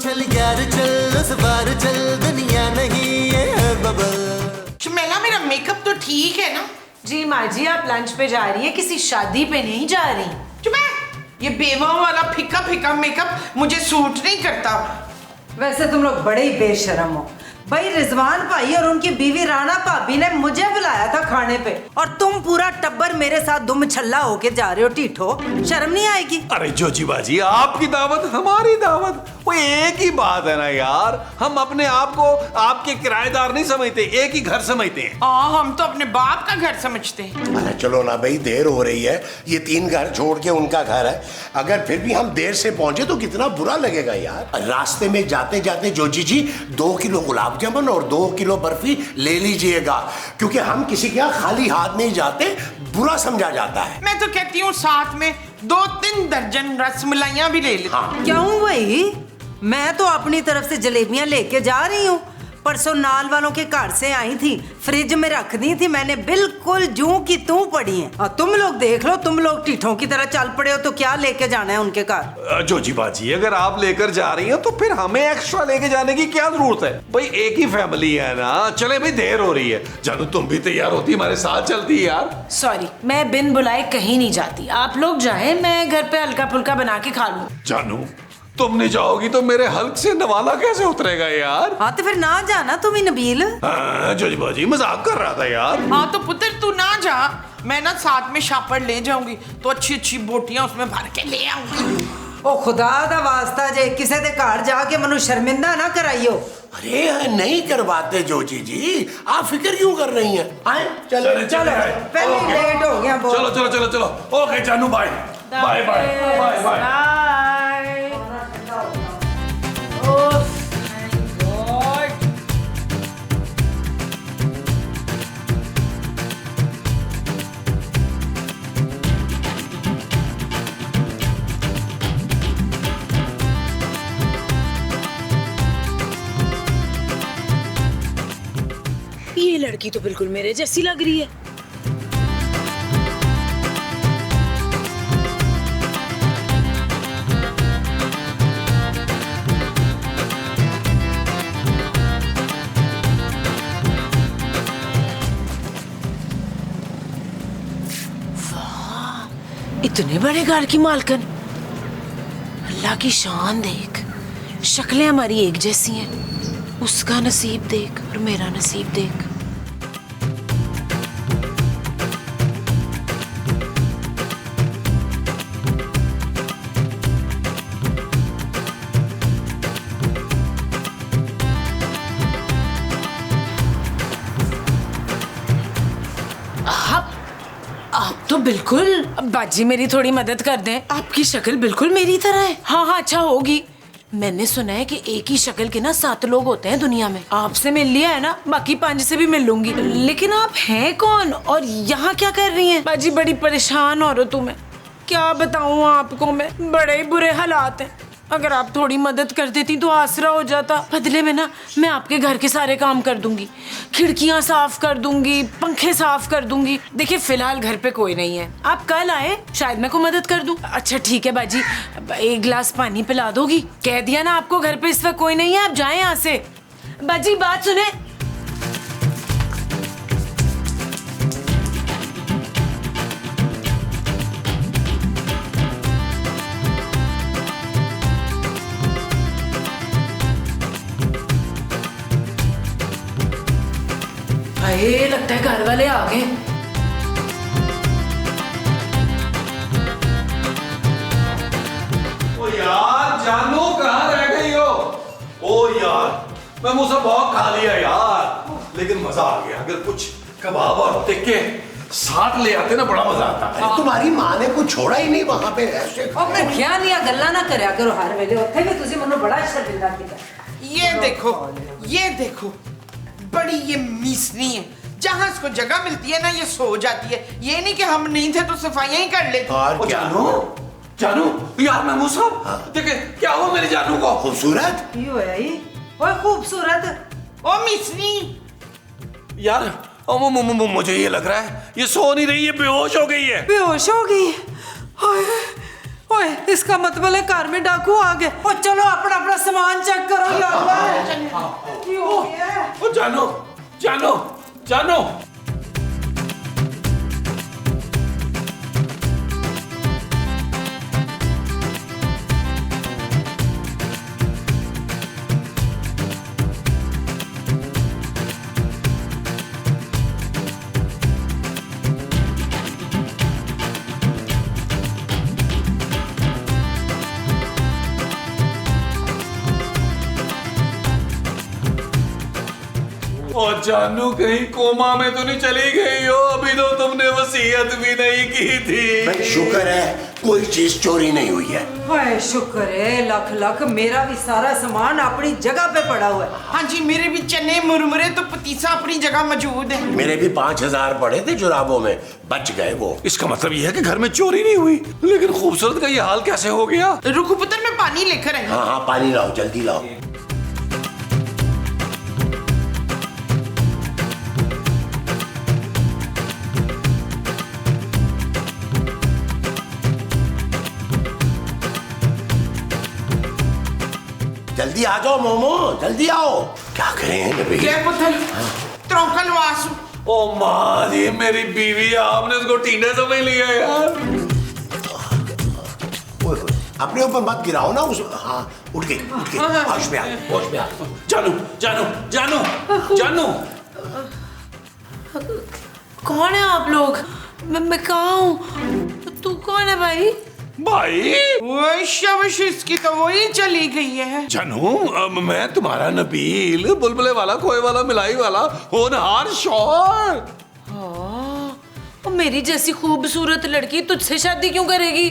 चल यार चल, उस बार चल, दुनिया नहीं ये है बबल। शमेला मेरा मेकअप तो ठीक है ना? जी माँ जी, आप लंच पे जा रही है, किसी शादी पे नहीं जा रही। ये बेवाओं वाला फीका फीका मेकअप मुझे सूट नहीं करता। वैसे तुम लोग बड़े ही बेशर्म हो भाई। रिजवान भाई और उनकी बीवी राणा भाभी ने मुझे बुलाया था खाने पे, और तुम पूरा टब्बर मेरे साथ दुम छल्ला होके जा रहे हो। टीठो, शर्म नहीं आएगी? अरे जोजी बाजी, आपकी दावत हमारी दावत, वो एक ही बात है ना यार। हम अपने आप को आपके किराएदार नहीं समझते, एक ही घर समझते हैं। हम तो अपने बाप का घर समझते हैं। अरे चलो ना भाई, देर हो रही है, ये 3 घर छोड़ के उनका घर है। अगर फिर भी हम देर से पहुंचे तो कितना बुरा लगेगा यार। रास्ते में जाते जाते जोजी जी 2 किलो गुलाब जामुन और 2 किलो बर्फी ले लीजिएगा, क्योंकि हम किसी के यहाँ खाली हाथ नहीं जाते, बुरा समझा जाता है। मैं तो कहती हूँ साथ में 2-3 दर्जन रसमलाइयाँ भी ले लेते। हाँ। क्यों भाई, मैं तो अपनी तरफ से जलेबियां लेके जा रही हूँ। परसों नाल वालों के घर से आई थी, फ्रिज में रख दी थी मैंने, बिल्कुल जूं की तूं पड़ी हैं। और तुम लोग देख लो, तुम लोग टीठों की तरह चल पड़े हो, तो क्या लेके जाना है उनके घर? जोजी बाजी, अगर आप लेकर जा रही हैं तो फिर हमें एक्स्ट्रा लेके जाने की क्या जरूरत है भाई? एक ही फैमिली है ना। चले भाई, देर हो रही है। जानू तुम भी तैयार होती, हमारे साथ चलती यार। सॉरी, मैं बिन बुलाए कहीं नहीं जाती। आप लोग जाएं, मैं घर पे हल्का फुल्का बना के खा लूं। जानू, तुम नहीं जाओगी तो मेरे हल्क से नवाला कैसे उतरेगा यार? हाँ तो फिर ना जाना तुम ही, नबील। जोजी बाजी, मजाक कर रहा था यार। हाँ तो पुत्र तू ना जा, मैं ना साथ में शापर ले जाऊंगी, तो अच्छी अच्छी बोटियां उसमें भर के ले आऊंगी। ओ खुदा दा वास्ता जे किसी दे घर जाके मनु शर्मिंदा ना कराइयो। अरे नहीं करवाते जोजी जी, आप फिक्र क्यों कर रही हैं? आए चलो चलो, पहले ही लेट हो गया बहुत। चलो चलो चलो चलो। ओके जानू, bye bye bye bye bye. ये लड़की तो बिल्कुल मेरे जैसी लग रही है। वाह, इतने बड़े घर की मालकन। अल्लाह की शान देख, शक्लें हमारी एक जैसी हैं। उसका नसीब देख और मेरा नसीब देख। आप तो बिल्कुल। बाजी मेरी थोड़ी मदद कर दें, आपकी शक्ल बिल्कुल मेरी तरह है। हाँ हाँ, अच्छा होगी। मैंने सुना है कि एक ही शक्ल के ना 7 लोग होते हैं दुनिया में। आपसे मिल लिया है ना, बाकी 5 से भी मिल लूंगी। लेकिन आप हैं कौन और यहाँ क्या कर रही हैं? बाजी बड़ी परेशान औरत हूँ मैं, क्या बताऊँ आपको मैं। बड़े ही बुरे हालात हैं। अगर आप थोड़ी मदद कर देती तो आसरा हो जाता। बदले में ना मैं आपके घर के सारे काम कर दूंगी, खिड़कियां साफ कर दूंगी, पंखे साफ कर दूंगी। देखिए फिलहाल घर पे कोई नहीं है, आप कल आए, शायद मैं को मदद कर दूं। अच्छा ठीक है बाजी, 1 गिलास पानी पिला दोगी? कह दिया ना आपको घर पे इस वक्त कोई नहीं है, आप जाएं यहाँ से। बाजी बात सुने, ये लगता है घर वाले आ गए। ओ यार जानू, कहाँ रह गई हो? ओ यार, मैं मुझसे बहुत खा लिया यार, लेकिन मजा आ गया। अगर कुछ कबाब और टिक्के साथ ले आते ना, बड़ा मजा आता है। तुम्हारी माँ ने कुछ छोड़ा ही नहीं वहाँ पे ऐसे। और मैं क्या नहीं गल्ला ना करया करो हर वेले, उत्थे भी तुसी मनु बड़ा शर्मिंदा कीता। ये देखो बड़ी ये मीसनी है, जहाँ इसको जगह मिलती है ना ये सो जाती है। ये नहीं कि हम नहीं थे तो सफाइयाँ ही कर लेते। और क्या? जानू यार, मैं मुझसे देखे क्या हुआ मेरी जानू को? खूबसूरत ओए खूबसूरत। ओ मिसनी यार, मुझे ये लग रहा है ये सो नहीं रही है, बेहोश हो गई है। बेहोश हो गई? ओए, इसका मतलब है घर में डाकू आ गए। और चलो अपना अपना सामान चक ओ जानो जानो जानो और जानू कहीं कोमा में तो नहीं चली गई हो? अभी तो तुमने वसीयत भी नहीं की थी। भाई शुक्र है कोई चीज चोरी नहीं हुई है। हाय शुक्र है, लख लख। मेरा भी सारा सामान अपनी जगह पे पड़ा हुआ है। हाँ जी, मेरे भी चने मुरमुरे तो पतीसा अपनी जगह मौजूद है। मेरे भी 5000 पड़े थे जुराबों में, बच गए वो। इसका मतलब यह है कि घर में चोरी नहीं हुई, लेकिन खूबसूरत का ये हाल कैसे हो गया? रुको पुत्र, मैं पानी लेकर आई। हाँ हाँ पानी लाओ, जल्दी लाओ। जल्दी आ जाओ मोमो, जल्दी आओ। क्या करें नबी? क्या पुत्र? त्रौकल वासु। ओ माँ, ये मेरी बीवी है, आपने उसको टीने समझ लिया यार। ओए, अपने ऊपर मत गिराओ ना उस। हाँ उठ गई, होश में आ, होश में आ। जानू जानू जानू जानू कौन है आप लोग? मैं कहाँ हूँ? तू कौन है भाई? भाई वो शबश, इसकी तो वही चली गई है। जानू, मैं तुम्हारा नबील, बुलबुले वाला, खोए वाला, मिलाई वाला, होनहार शौहर। और मेरी जैसी खूबसूरत लड़की तुझसे शादी क्यों करेगी?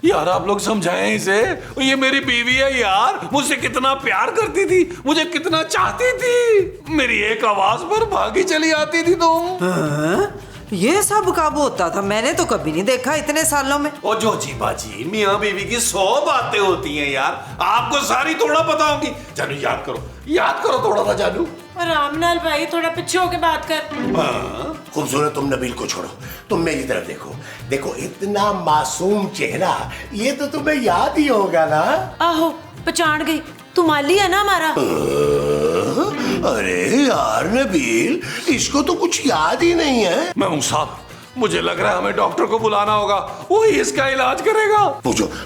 यार आप लोग समझाएं इसे, ये मेरी बीवी है यार, मुझसे कितना प्यार करती थी, मुझे कितना चाहती थी, मेरी एक आवाज पर भागी चली आती थी तुम। ये सब कब होता था? मैंने तो कभी नहीं देखा इतने सालों में। और जो जी बाजी मियाँ बीवी की 100 बातें होती हैं यार, आपको सारी थोड़ा पता होगी। जानू याद करो थोड़ा सा जानू। और रामलाल भाई थोड़ा पीछे होके बात कर। खूबसूरत तुम नबील को छोड़ो, तुम मेरी तरफ देखो। देखो इतना मासूम चेहरा, ये तो तुम्हें याद ही होगा ना? आहो, पहचान गई। तू माली है ना हमारा? अरे यार नबील, इसको तो कुछ याद ही नहीं है। मैं साहब, मुझे लग रहा है हमें डॉक्टर को बुलाना होगा, वही इसका इलाज करेगा।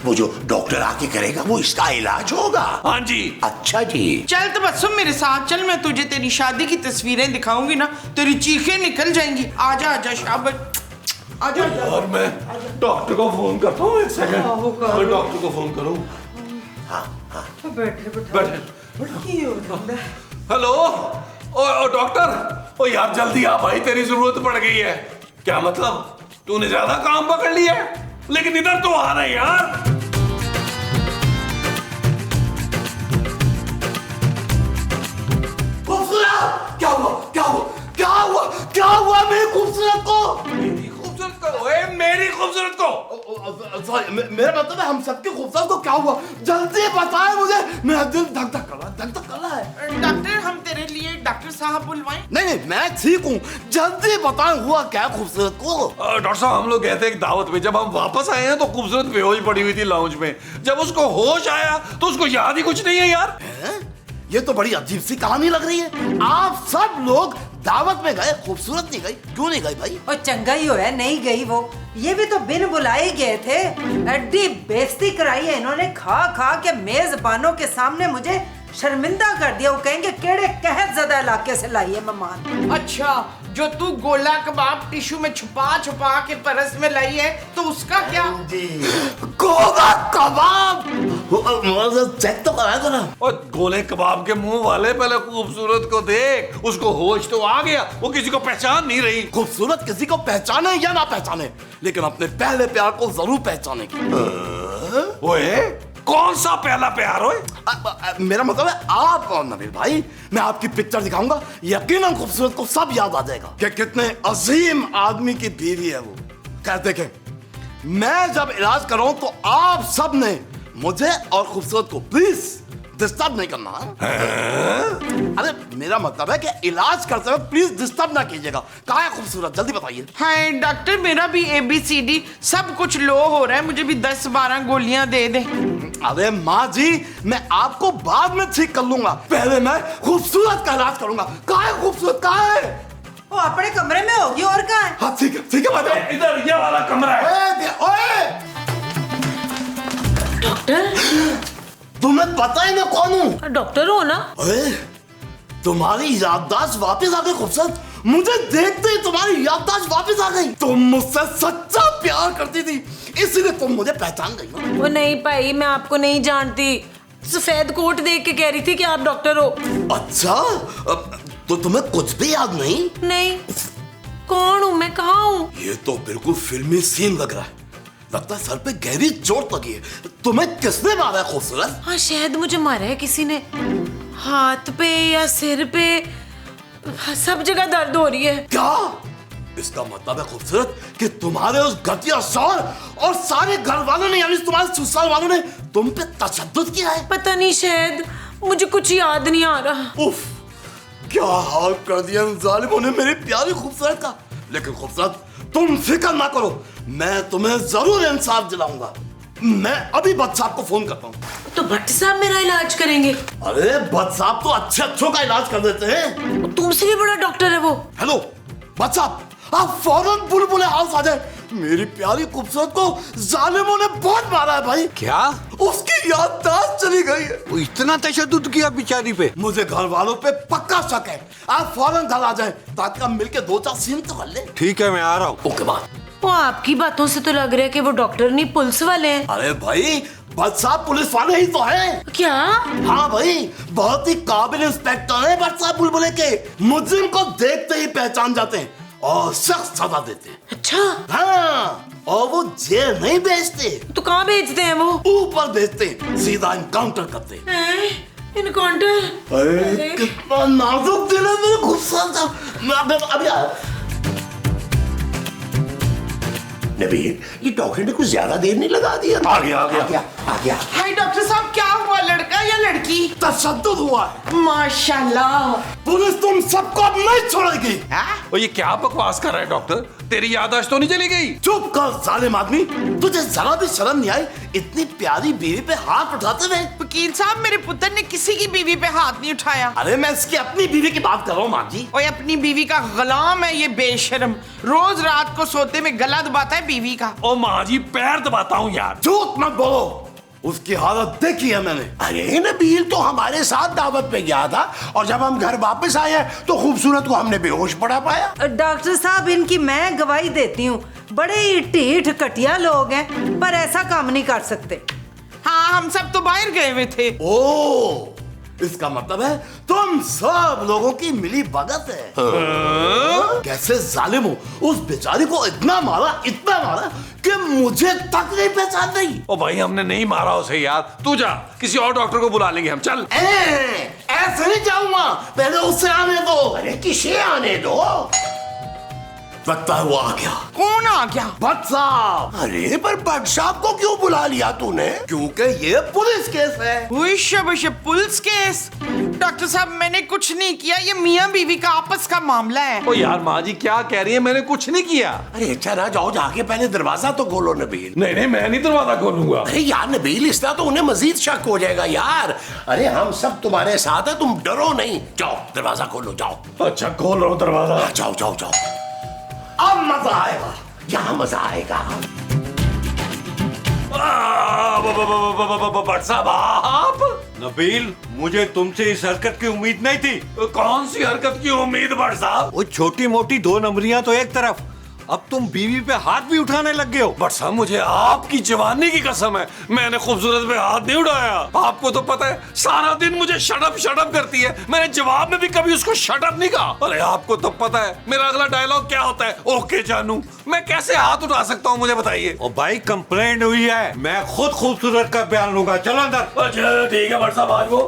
वो जो डॉक्टर आके करेगा वो इसका इलाज होगा। हाँ जी। अच्छा जी। चल तो बस मेरे साथ चल, मैं तुझे तेरी शादी की तस्वीरें दिखाऊंगी ना, तेरी चीखें निकल जाएंगी। आजा आजा शाबाश, आजा। और मैं डॉक्टर को फोन करता हूँ, एक सेकंड। मैं डॉक्टर को फोन करूँ। हेलो, ओ डॉक्टर, ओ यार जल्दी आ भाई, तेरी जरूरत पड़ गई है। क्या मतलब? तूने ज्यादा काम पकड़ लिया है? लेकिन इधर तो आ रहे यार। खूबसूरत, क्या हुआ मेरी खूबसूरत को? मेरी खूबसूरत को मेरा मतलब है हम सबकी खूबसूरत को क्या हुआ? जल्दी बताएं मुझे, मेरा दिल धक धक कर रहा है। डॉक्टर, हम तेरे लिए डॉक्टर साहब बुलवाएं? नहीं, मैं ठीक हूँ, जल्दी बताएं हुआ क्या खूबसूरत को? डॉक्टर साहब, हम लोग गए थे एक दावत में, जब हम वापस आए हैं तो खूबसूरत बेहोश पड़ी हुई थी लाउंज में। जब उसको होश आया तो उसको याद ही कुछ नहीं है यार। ये तो बड़ी अजीब सी कहानी लग रही है। आप सब लोग दावत में गए, खूबसूरत नहीं गई, क्यों नहीं गई भाई? और चंगा ही होया नहीं गई वो, ये भी तो बिन बुलाए गए थे। एड्डी बेइज्जती कराई है इन्होंने, खा खा के मेजबानों के सामने मुझे शर्मिंदा कर दिया। वो कहेंगे केड़े कहत ज़्यादा इलाके से लाई है मेहमान। अच्छा, जो तू गोला कबाब टिश्यू में छुपा छुपा के परस में लाई है, तो उसका क्या? गोला कबाब चेक तो कराया था ना। और गोले कबाब के मुंह वाले, पहले खूबसूरत को देख, उसको होश तो आ गया, वो किसी को पहचान नहीं रही। खूबसूरत किसी को पहचाने या ना पहचाने, लेकिन अपने पहले प्यार को जरूर पहचानेगी। ओए, कौन सा पहला प्यार हो? मेरा मतलब है आप और नबील भाई, मैं आपकी पिक्चर दिखाऊंगा, यकीनन खूबसूरत को सब याद आ जाएगा कि कितने अजीम आदमी की बीवी है वो। खैर देखें, मैं जब इलाज कर रहा हूं तो आप सब ने मुझे और खूबसूरत को प्लीज डिस्टर्ब नहीं करना। अरे मेरा मतलब है कि इलाज करते वक्त प्लीज डिस्टर्ब ना कीजिएगा। कहाँ है खूबसूरत, जल्दी बताइए। हाय डॉक्टर, मेरा भी ABCD सब कुछ लो हो रहा है, मुझे भी 10-12 गोलियां दे दे। अरे माँ जी, मैं आपको बाद में ठीक कर लूंगा, पहले मैं खूबसूरत का इलाज करूंगा। कहाँ है खूबसूरत, कहाँ है? वो अपने कमरे में होगी, और कहाँ है? हाँ ठीक है मैडम। इधर ये वाला कमरा है। ओए, डॉक्टर, तुम्हें पता ही मैं कौन हूँ? डॉक्टर हो ना? अरे तुम्हारी याददाश्त वापस आ गई खूबसूरत। मुझे देखते ही तुम्हारी याददाश्त वापस आ गई। तुम मुझसे सच्चा प्यार करती थी, इसलिए तुम मुझे पहचान गई ना? वो नहीं पाई, मैं आपको नहीं जानती। सफेद कोट देख के कह रही थी कि आप डॉक्टर हो। अच्छा, तो तुम्हें कुछ भी याद नहीं? नहीं, कौन हूँ मैं, कहाँ हूँ? ये तो बिल्कुल फिल्मी सीन लग रहा है। लगता है सर पे गहरी चोट लगी है। तुम्हें किसने मारा है खूबसूरत? हाँ, शायद मुझे मारा है किसी ने, हाथ पे या सिर पे, सब जगह दर्द हो रही है। क्या? इसका मतलब है खूबसूरत कि तुम्हारे उस घटिया शौहर और सारे घर वालों ने, यानी तुम्हारे ससुराल वालों ने तुम पे तशद्दुद किया है। पता नहीं, शायद, मुझे कुछ याद नहीं आ रहा। उफ, क्या हाल कर दिया इन जालिमों ने मेरी प्यारी खूबसूरत का। लेकिन खूबसूरत, तुम फिक्र ना करो, मैं तुम्हें जरूर इंसाफ दिलाऊंगा। मैं अभी भट्ट साहब को फोन करता हूँ। तो भट्ट साहब मेरा इलाज करेंगे? अरे भट्ट साहब तो अच्छों का इलाज कर देते हैं। तुमसे भी बड़ा डॉक्टर है वो। हेलो भट्ट साहब, आप फौरन बुलबुले हाउस आ जाए। मेरी प्यारी खूबसूरत को जालिमों ने बहुत मारा है भाई। क्या? उसकी याददाश्त चली गई है। वो इतना तशद्दुद किया बेचारी पे? मुझे घर वालों पे पक्का शक है। आप फौरन घर आ जाएं ताकि हम मिलके 2-4 सीन तो कर ले। ठीक है, मैं आ रहा हूँ। ओके बात। वो आपकी बातों से तो लग रहा है कि वो डॉक्टर नहीं, पुलिस वाले हैं। अरे भाई, भट्ट साहब पुलिस वाले ही तो हैं। क्या? हाँ भाई, बहुत ही काबिल इंस्पेक्टर है भट्ट साहब बुलबुले के। मुजरिम को देखते ही पहचान जाते हैं और सख्त सजा देते हैं। अच्छा, हाँ, और वो जेल नहीं भेजते, तो कहाँ भेजते हैं वो? ऊपर भेजते हैं, सीधा इनकाउंटर करते हैं। इनकाउंटर? अरे कितना नाजुक दिल है मेरे खूबसूरत का। मैं अभी आया। नबील, ये डॉक्टर ने कुछ ज्यादा देर नहीं लगा दिया? आ गया। हाय डॉक्टर साहब, क्या हुआ, लड़का या लड़की? तशद्दुद हुआ है। माशाल्लाह। पुलिस तुम सबको अब नहीं छोड़ेगी। और ये क्या बकवास कर रहा है डॉक्टर? तेरी याददाश्त तो नहीं चली गई? चुप कर जालिम आदमी, तुझे जरा भी शर्म नहीं आई इतनी प्यारी बीवी पे हाथ उठाते हुए? वकील साहब, मेरे पुत्र ने किसी की बीवी पे हाथ नहीं उठाया। अरे मैं इसकी अपनी बीवी की बात कर रहा हूँ माँ जी। और अपनी बीवी का गुलाम है ये बेशर्म, रोज रात को सोते में गला दबाता है बीवी का। ओ माँ जी, पैर दबाता हूँ यार। झूठ मत बोलो, उसकी हालत देखी है मैंने। अरे नबील तो हमारे साथ दावत पे गया था और जब हम घर वापस आए हैं तो खूबसूरत को हमने बेहोश पड़ा पाया। डॉक्टर साहब, इनकी मैं गवाही देती हूँ, बड़े ही ढीठ कटिया लोग हैं, पर ऐसा काम नहीं कर सकते। हाँ, हम सब तो बाहर गए हुए थे। ओ, इसका मतलब है तुम सब लोगों की मिली भगत है। कैसे जालिम हो, उस बेचारी को इतना मारा कि मुझे तक नहीं पहचान रही। ओ भाई, हमने नहीं मारा उसे यार। तू जा, किसी और डॉक्टर को बुला लेंगे हम। चल। ऐसे नहीं जाऊंगा, पहले उससे आने दो। अरे किसे आने दो? लगता है वो आ गया। कौन आ गया? भट्ट साहब। अरे पर भट्ट साहब को क्यों बुला लिया तूने? क्योंकि ये पुलिस केस है। Police case? डॉक्टर साहब, मैंने कुछ नहीं किया, ये मियाँ बीवी का आपस का मामला है। ओ यार माँ जी, क्या कह रही है? मैंने कुछ नहीं किया। अरे अच्छा ना, जाओ जाके पहले दरवाजा तो खोलो नबील। नहीं, मैं नहीं दरवाजा खोलूंगा। अरे यार नबील, इस तरह तो उन्हें मजीद शक हो जाएगा यार। अरे हम सब तुम्हारे साथ हैं, तुम डरो नहीं। जाओ दरवाजा खोलो, जाओ। अच्छा, खोल रहा हूँ दरवाजा। जाओ जाओ जाओ, अब मजा आएगा। यहाँ मजा आएगा। भट्ट साहब, आप? नबील, मुझे तुमसे इस हरकत की उम्मीद नहीं थी। कौन सी हरकत की उम्मीद भट्ट साहब? वो छोटी मोटी 2 नंबरियां तो एक तरफ, अब तुम बीवी पे हाथ भी उठाने लग गए हो। भट्ट साहब, मुझे आपकी जवानी की कसम है, मैंने खूबसूरत पे हाथ नहीं उठाया। आपको तो पता है, सारा दिन मुझे शट अप करती है। मैंने जवाब में भी कभी उसको शट अप नहीं कहा। अरे आपको तो पता है मेरा अगला डायलॉग क्या होता है? ओके जानू। मैं कैसे हाथ उठा सकता हूँ, मुझे बताइए। ओ भाई, कंप्लेंट हुई है, मैं खुद खूबसूरत का बयान लूंगा। चलो अंदर। अच्छा ठीक है भट्ट साहब, आज वो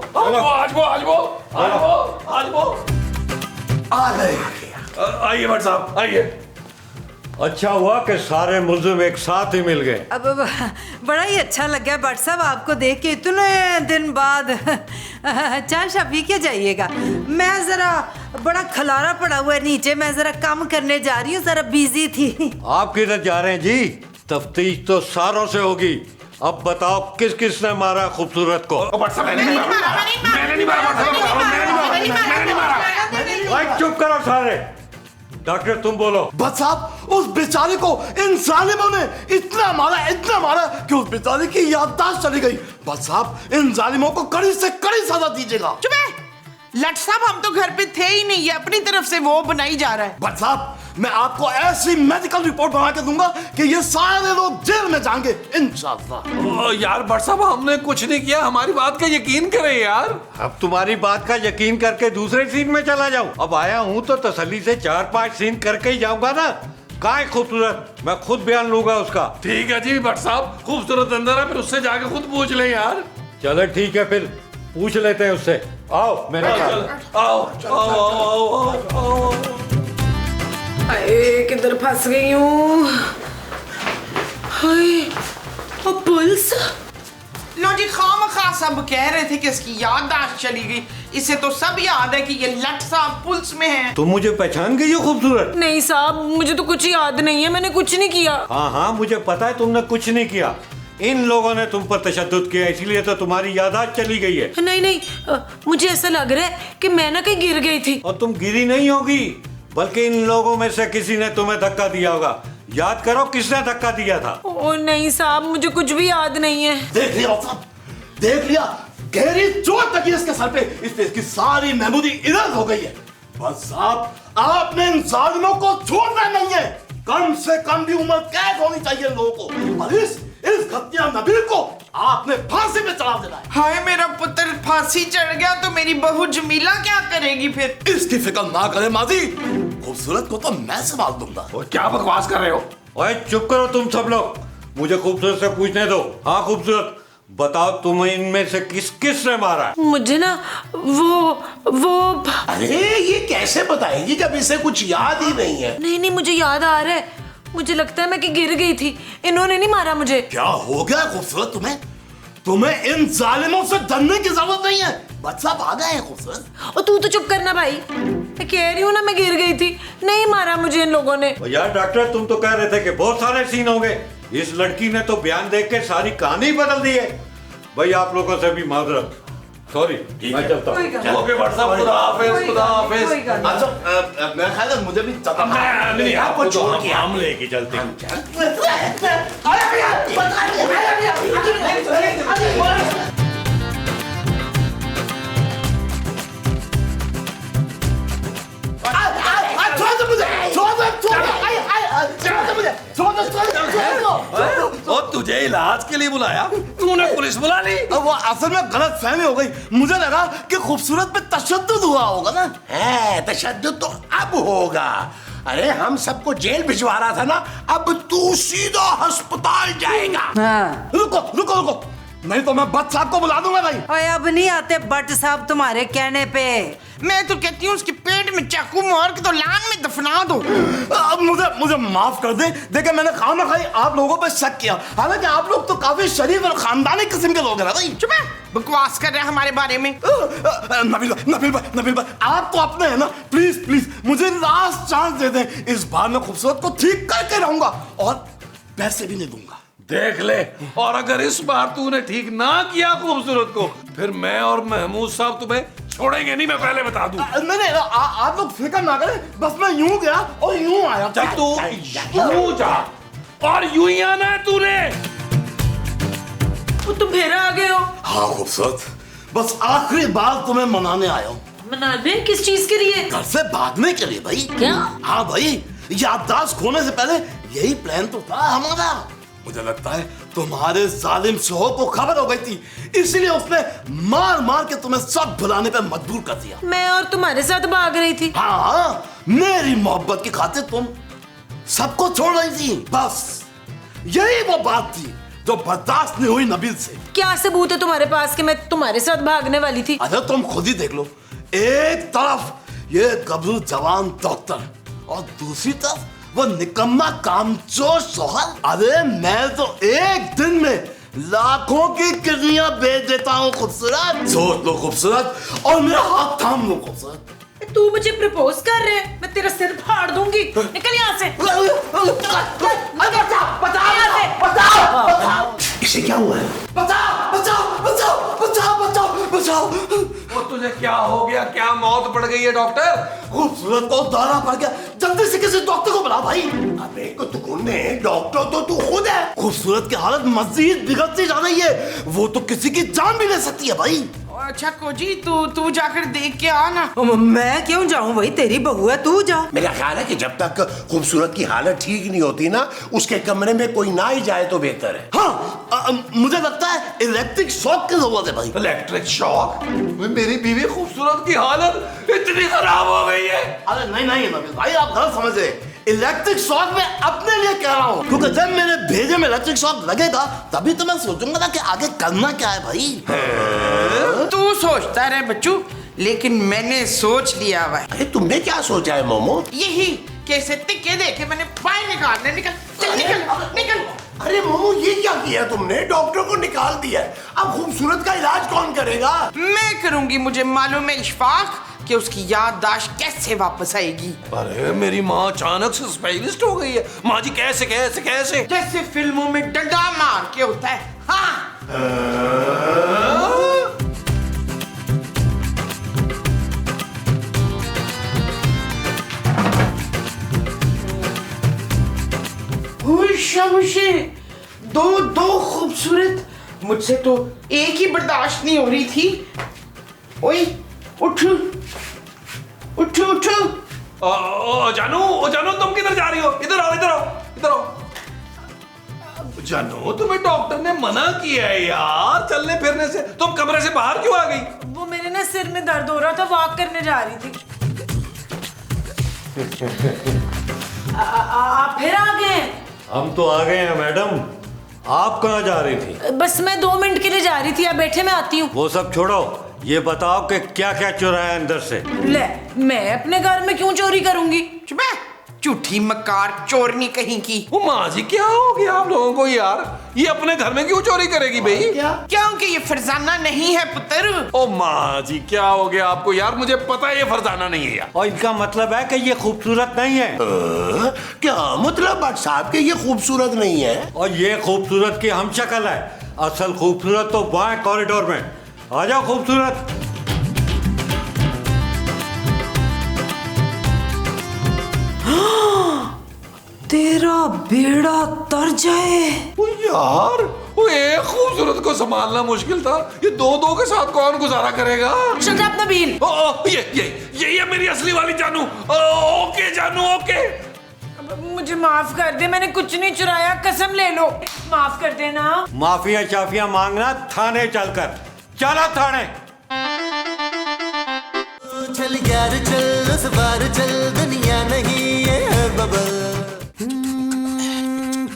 आ गए। आइए भट्ट साहब, आइए। अच्छा हुआ कि सारे मुल्जिम एक साथ ही मिल गए। अब बड़ा ही अच्छा लगा भट्ट साहब आपको देख के इतने दिन बाद। चाय शा पी के जाइएगा। मैं जरा बड़ा खलारा पड़ा हुआ है नीचे, मैं जरा काम करने जा रही हूँ, जरा बिजी थी। आप किधर जा रहे हैं जी? तफ्तीश तो सारों से होगी। अब बताओ किस किस ने मारा खूबसूरत को? भाई चुप करो सारे। डॉक्टर तुम बोलो। बस साहब उस बेचारे को इन जालिमों ने इतना मारा कि उस बेचारे की याददाश्त चली गई। बस साहब इन जालिमों को कड़ी से कड़ी सजा दीजिएगा। चुप है लट साहब, हम तो घर पे थे ही नहीं, ये अपनी तरफ से वो बनाई जा रहा है। बट साहब मैं आपको ऐसी मेडिकल रिपोर्ट बना के दूंगा कि ये सारे लोग जेल में जाएंगे इंशाअल्लाह। यार भट्ट साहब हमने कुछ नहीं किया, हमारी बात का यकीन करें यार। अब तुम्हारी बात का यकीन करके दूसरे सीन में चला जाऊं? अब आया हूं तो तसल्ली से 4-5 सीन करके ही जाऊंगा ना। कहाँ है खूबसूरत? मैं खुद बयान लूंगा उसका। ठीक है जी भट्ट साहब, खूबसूरत अंदर है, फिर उससे जाके खुद पूछ ले यार। चलो ठीक है, फिर पूछ लेते हैं उससे। आओ मेरे साथ। आओ आओ आओ आओ। अरे किधर फंस गई हूँ? हाय, अब पुलिस। लो जी, खामखा सब कह रहे थे कि इसकी याददाश्त चली गई। इसे तो सब याद है कि ये लट साहब पुलिस में है। तुम मुझे पहचान गई हो खूबसूरत? नहीं साहब, मुझे तो कुछ याद नहीं है, मैंने कुछ नहीं किया। हाँ मुझे पता है तुमने कुछ नहीं किया। इन लोगों ने तुम पर तशद्दुद किया, इसलिए तो तुम्हारी याददाश्त चली गई है। नहीं, मुझे ऐसा लग रहा है कि मैं ना कहीं गिर गई थी। और तुम गिरी नहीं होगी, बल्कि इन लोगों में से किसी ने तुम्हें धक्का दिया होगा। याद करो किसने धक्का दिया था। ओ नहीं साहब, मुझे कुछ भी याद नहीं है। देख लिया साहब, देख लिया, गहरी चोट लगी इसके सर पे, इससे इसकी सारी मेमोरी इरेज हो गई है। बस साहब आपने इन जालिमों को छोड़ना नहीं है। कम से कम भी उम्र कैद होनी चाहिए इन लोगों को। और इस घटिया नबील को आपने फांसी पे चढ़ा देना है। हाय मेरा पुत्र फांसी चढ़ गया तो मेरी बहू जमीला क्या करेगी फिर? इसकी फिक्र ना करे माजी, खूबसूरत को तो मैं संभाल दूंगा। और क्या बकवास कर रहे हो? ओए चुप करो तुम सब लोग, मुझे खूबसूरत से पूछने दो। हाँ खूबसूरत, बताओ तुम्हें इनमें से किस किस ने मारा है? मुझे ना वो अरे ये कैसे बताएगी जब इसे कुछ याद ही नहीं है? नहीं, मुझे याद आ रहा है। मुझे लगता है मैं कि गिर गई थी, इन्होंने नहीं मारा मुझे। क्या हो गया खूबसूरत तुम्हें? तुम्हें इन जालिमों से डरने की जरूरत नहीं है। बच्चा भागा है खूबसूरत। और तू तो चुप करना भाई, मैं कह रही हूँ ना मैं गिर गई थी, नहीं मारा मुझे इन लोगों ने। यार डॉक्टर तुम तो कह रहे थे कि बहुत सारे सीन होंगे, इस लड़की ने तो बयान देख के सारी कहानी बदल दी है। भाई आप लोगों से भी माजरत, सॉरी, मैं चलता हूँ। ओके भट्ट साहब, खुदा हाफिज, खुदा हाफिज। अच्छा मेरा ख्याल है मुझे भी नहीं आपको छोड़ के हम लेके चलते हैं। और तुझे इलाज के लिए बुलाया, तूने पुलिस बुला ली। अब वो असल में गलत फहमी हो गई, मुझे लगा कि खूबसूरत पे तशद्दुद हुआ होगा ना। है तशद्दुद तो अब होगा। अरे हम सबको जेल भिजवा रहा था ना, अब तू सीधा अस्पताल जाएगा। हाँ। रुको रुको रुको, नहीं तो मैं भट्ट साहब को बुला दूंगा भाई। ओए अब नहीं आते भट्ट साहब तुम्हारे कहने पे। मैं तो कहती हूँ उसके पेट में चाकू मार के तो लान में दफना दो। अब मुझे माफ कर दे। देखिए मैंने खाना खाई आप लोगों पे शक किया, हालांकि आप लोग तो काफी शरीफ और खानदानी किस्म के लोग हैं ना भाई। चुप है, बकवास कर रहे हैं हमारे बारे में। नबील भाई आप तो अपने हैं ना, प्लीज प्लीज मुझे लास्ट चांस दे दें। इस बार मैं खूबसूरत को ठीक करके रहूंगा और पैसे भी नहीं दूंगा। देख ले, और अगर इस बार तूने ठीक ना किया खूबसूरत को, फिर मैं और महमूद साहब तुम्हें छोड़ेंगे नहीं, मैं पहले बता दूं। नहीं आप लोग फिक्र ना करें, बस मैं यूं गया और यूं आया। जब तू यूं जा और यूं ही आना है तूने। वो तुम फिर आ गए हो? हाँ खूबसूरत, बस आखिरी बार तुम्हें मनाने आया हूँ। मनाने? किस चीज के लिए? घर से भागने के लिए भाई। क्या? हाँ भाई, याददाश्त खोने से पहले यही प्लान तो था हमारा। मुझे लगता है तुम्हारे जालिम शोहर को खबर हो गई थी, इसलिए उसने मार मार के तुम्हें सब भुलाने पे मजबूर कर दिया। मैं और तुम्हारे साथ भाग रही थी। हाँ, मेरी मोहब्बत की खातिर तुम सबको छोड़ रही थी। बस यही वो बात थी जो बर्दाश्त नहीं हुई नबील से। क्या सबूत है तुम्हारे पास कि मैं तुम्हारे साथ भागने वाली थी? अरे तुम खुद ही देख लो, एक तरफ ये गबरू जवान डॉक्टर और दूसरी तरफ वो निकम्मा कामचोर शौहर। अरे मैं तो एक दिन में लाखों की किडनियां बेच देता हूँ खूबसूरत। सोच लो खूबसूरत और मेरा हाथ थाम लो खूबसूरत। तू मुझे प्रपोज कर रहे है, मैं तेरा सिर फाड़ दूंगी। निकल यहाँ से। इसे क्या हुआ है? बचाओ बचाओ बचाओ बचाओ बचाओ बचाओ। वो तुझे क्या हो गया? क्या मौत पड़ गई है डॉक्टर? खूबसूरत को दौरा पड़ गया, जल्दी से किसी डॉक्टर को बुला भाई। अबे कुत्तुकुन्ने, डॉक्टर तो तू खुद है। खूबसूरत की हालत मजीद बिगड़ती जा रही है, वो तो किसी की जान भी ले सकती है भाई। अच्छा कोजी तू जाकर देख के आ ना। मैं क्यों जाऊं भाई, तेरी बहू है, तू जा। मेरा ख्याल है कि जब तक खूबसूरत की हालत ठीक नहीं होती ना, उसके कमरे में कोई ना ही जाए तो बेहतर है। हाँ, मुझे लगता है इलेक्ट्रिक शॉक की जरूरत है भाई। Electric shock? मेरी बीवी खूबसूरत की हालत इतनी खराब हो गई है। अरे नहीं नहीं नबील भाई, आप गलत समझ रहे। इलेक्ट्रिक शॉक मैं अपने लिए कह रहा हूँ, क्योंकि जब मेरे भेजे में इलेक्ट्रिक शॉक लगेगा तभी तो मैं सोचूंगा ना कि आगे करना क्या है भाई। तू सोचता रहे बच्चू, लेकिन मैंने सोच लिया भाई। अरे तुमने क्या सोचा है मोमो? यही कैसे तिक्के देखे मैंने बाहर निकालने। निकल चल निकल निकल। अरे मोमो ये क्या किया तुमने? डॉक्टर को निकाल दिया। अब खूबसूरत का इलाज कौन करेगा? मैं करूंगी, मुझे मालूम है इशफाक कि उसकी याददाश्त कैसे वापस आएगी। अरे मेरी माँ अचानक से स्पेशलिस्ट हो गई है। माँ जी कैसे कैसे कैसे? जैसे फिल्मों में डंडा मार के होता है। हाँ शाबाशी, दो खूबसूरत। मुझसे तो एक ही बर्दाश्त नहीं हो रही थी। ओए उठ उठ उठ। जानू तुम किधर जा रही हो? इधर आओ इधर आओ इधर आओ। जानू तुम्हें डॉक्टर ने मना किया है यार चलने फिरने से, तुम कमरे से बाहर क्यों आ गई? वो मेरे ना सिर में दर्द हो रहा था, वॉक करने जा रही थी। आप फिर आ गए? हम तो आ गए हैं मैडम, आप कहाँ जा रही थी? बस मैं 2 मिनट के लिए जा रही थी, आप बैठे मैं आती हूँ। वो सब छोड़ो, ये बताओ कि क्या क्या चुराया अंदर से? ले, मैं अपने घर में क्यों चोरी करूंगी? चुप है, झूठी मकार चोरनी कहीं की। वो माँ जी क्या हो गया आप लोगों को यार? ये अपने घर में क्यों चोरी करेगी भाई? क्योंकि ये फरजाना नहीं है पुत्र। ओ माँ जी क्या हो गया आपको यार? मुझे पता है ये फरजाना नहीं है यार। और इनका मतलब है कि ये खूबसूरत नहीं है। क्या मतलब बट साहब के ये खूबसूरत नहीं है? और ये खूबसूरत की हम शक्ल है, असल खूबसूरत तो बाएं कॉरिडोर में। आ जाओ खूबसूरत। तेरा बेड़ा तर जाए। ओ यार वो एक खूबसूरत को संभालना मुश्किल था, ये दो के साथ कौन गुजारा करेगा? Shut up Nabeel. ये मेरी असली वाली जानू। ओके जानू ओके। मुझे माफ कर दे, मैंने कुछ नहीं चुराया, कसम ले लो, माफ कर देना। माफिया चाफिया मांगना थाने चलकर। चला थाने। चल यार चल उस बार चल, दुनिया नहीं है बबल।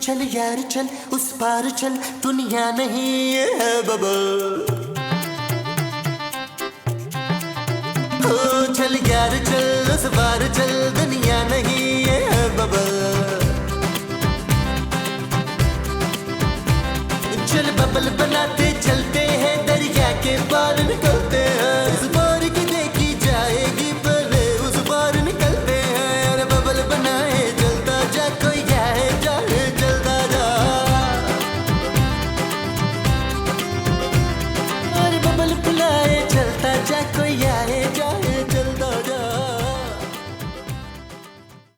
चल यार चल उस पार चल, दुनिया नहीं है बबल। चल यार चल उस बार चल, दुनिया नहीं है बबल। चल बबल बनाते चलते हैं दरिया के पार।